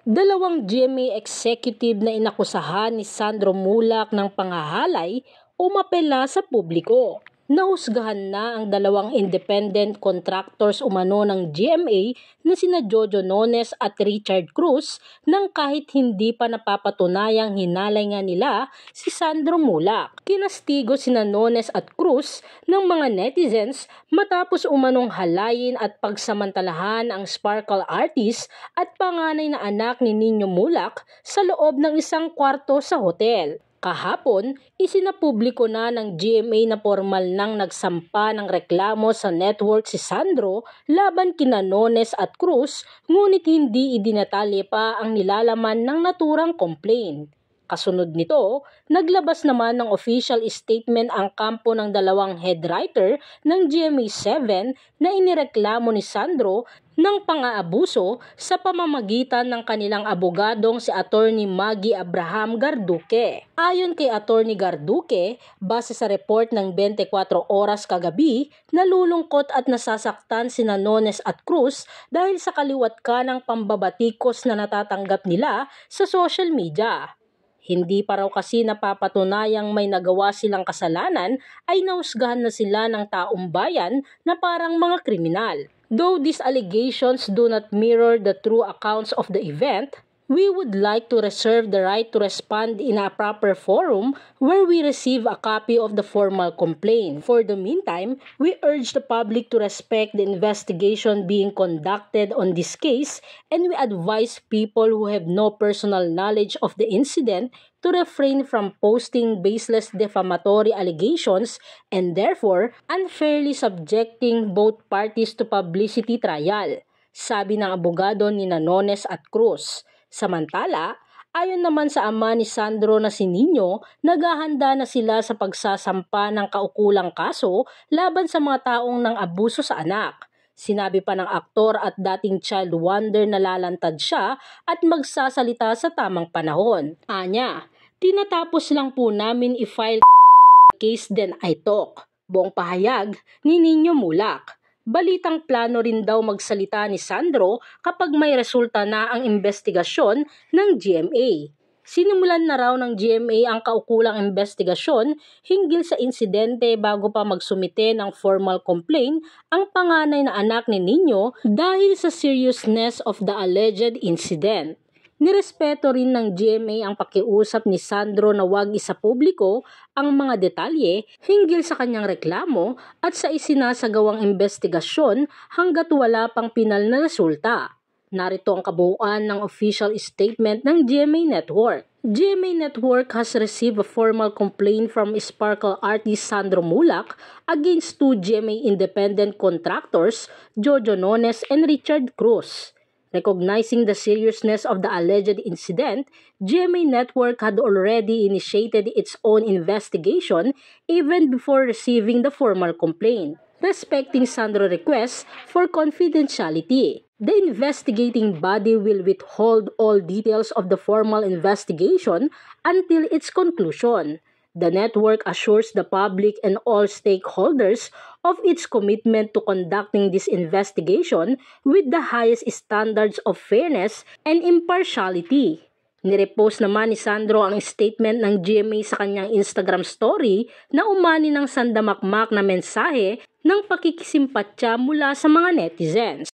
Dalawang GMA executive na inakusahan ni Sandro Mulak ng panghahalay umapela sa publiko. Nahusgahan na ang dalawang independent contractors umano ng GMA na sina Jojo Nones at Richard Cruz nang kahit hindi pa napapatunayang hinalay nga nila si Sandro Mulak. Kinastigo sina Nones at Cruz ng mga netizens matapos umanong halayin at pagsamantalahan ang Sparkle artist at panganay na anak ni Nino Mulak sa loob ng isang kwarto sa hotel. Kahapon, isinapubliko na ng GMA na formal nang nagsampa ng reklamo sa network si Sandro laban kina Nones at Cruz, ngunit hindi idinatalye pa ang nilalaman ng naturang complaint. Kasunod nito, naglabas naman ng official statement ang kampo ng dalawang head writer ng GMA7 na inireklamo ni Sandro ng pang-aabuso sa pamamagitan ng kanilang abogadong si Attorney Maggie Abraham Garduque. Ayon kay Attorney Garduque, base sa report ng 24 oras kagabi, nalulungkot at nasasaktan sina Nones at Cruz dahil sa kaliwat ka ng pambabatikos na natatanggap nila sa social media. Hindi pa raw kasi napapatunayang may nagawa silang kasalanan ay nahusgahan na sila ng taong bayan na parang mga kriminal. Though these allegations do not mirror the true accounts of the event, we would like to reserve the right to respond in a proper forum where we receive a copy of the formal complaint. For the meantime, we urge the public to respect the investigation being conducted on this case, and we advise people who have no personal knowledge of the incident to refrain from posting baseless defamatory allegations and therefore unfairly subjecting both parties to publicity trial, sabi ng abogado ni Nones at Cruz. Samantala, ayon naman sa ama ni Sandro na si Nino, naghahanda na sila sa pagsasampa ng kaukulang kaso laban sa mga taong nang abuso sa anak. Sinabi pa ng aktor at dating child wonder na lalantad siya at magsasalita sa tamang panahon. Anya, tinatapos lang po namin i-file case then I talk. Buong pahayag ni Nino Mulak. Balitang plano rin daw magsalita ni Sandro kapag may resulta na ang investigasyon ng GMA. Sinimulan na raw ng GMA ang kaukulang investigasyon hinggil sa insidente bago pa magsumite ng formal complaint ang panganay na anak ni Nino dahil sa seriousness of the alleged incident. Nirespeto rin ng GMA ang pakiusap ni Sandro na wag isapubliko ang mga detalye hinggil sa kanyang reklamo at sa isinasagawang investigasyon hanggat wala pang pinal na resulta. Narito ang kabuuan ng official statement ng GMA Network. GMA Network has received a formal complaint from Sparkle artist Sandro Mulak against two GMA independent contractors, Jojo Nones and Richard Cruz. Recognizing the seriousness of the alleged incident, GMA Network had already initiated its own investigation even before receiving the formal complaint, respecting Sandro's request for confidentiality. The investigating body will withhold all details of the formal investigation until its conclusion. The network assures the public and all stakeholders of its commitment to conducting this investigation with the highest standards of fairness and impartiality. Nirepost naman ni Sandro ang statement ng GMA sa kanyang Instagram story na umani ng sandamakmak na mensahe ng pakikisimpatya mula sa mga netizens.